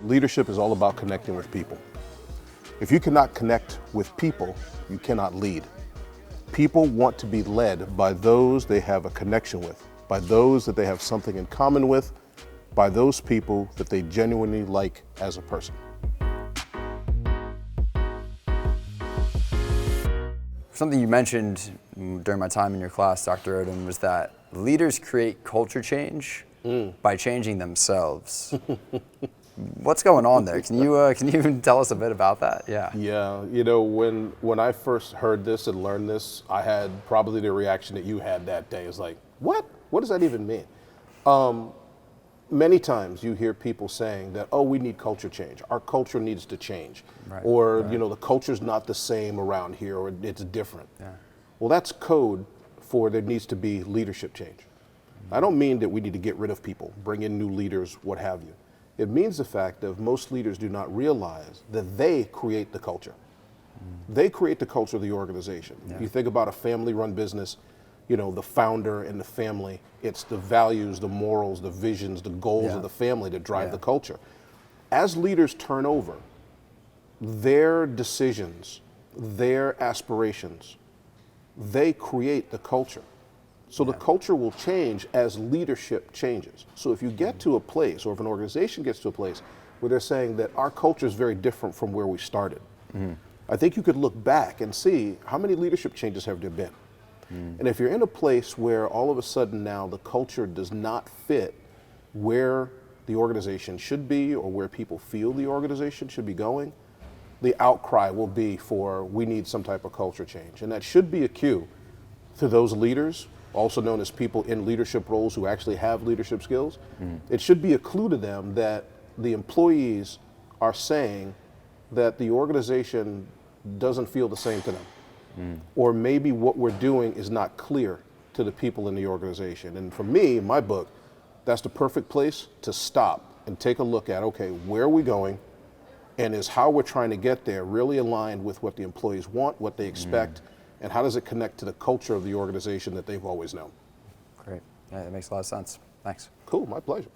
leadership is all about connecting with people. If you cannot connect with people, you cannot lead. People want to be led by those they have a connection with, by those that they have something in common with, by those people that they genuinely like as a person. Something you mentioned during my time in your class, Dr. Odom, was that leaders create culture change by changing themselves. What's going on there? Can you tell us a bit about that? Yeah. Yeah, when I first heard this and learned this, I had probably the reaction that you had that day. It's like, what? What does that even mean? Many times you hear people saying that, oh, we need culture change. Our culture needs to change. Right, or, right. the culture's not the same around here, or it's different. Yeah. Well, that's code for there needs to be leadership change. I don't mean that we need to get rid of people, bring in new leaders, what have you. It means the fact that most leaders do not realize that they create the culture. They create the culture of the organization. Yeah. You think about a family-run business, the founder and the family, it's the values, the morals, the visions, the goals of the family that drive the culture. As leaders turn over, their decisions, their aspirations, they create the culture. So the culture will change as leadership changes. So if you get to a place, or if an organization gets to a place where they're saying that our culture is very different from where we started, I think you could look back and see how many leadership changes have there been. And if you're in a place where all of a sudden now the culture does not fit where the organization should be or where people feel the organization should be going, the outcry will be for, we need some type of culture change. And that should be a cue to those leaders, also known as people in leadership roles who actually have leadership skills. It should be a clue to them that the employees are saying that the organization doesn't feel the same to them. Or maybe what we're doing is not clear to the people in the organization. And for me, in my book, that's the perfect place to stop and take a look at, okay, where are we going? And is how we're trying to get there really aligned with what the employees want, what they expect, and how does it connect to the culture of the organization that they've always known? Great. Yeah, that makes a lot of sense. Thanks. Cool, my pleasure.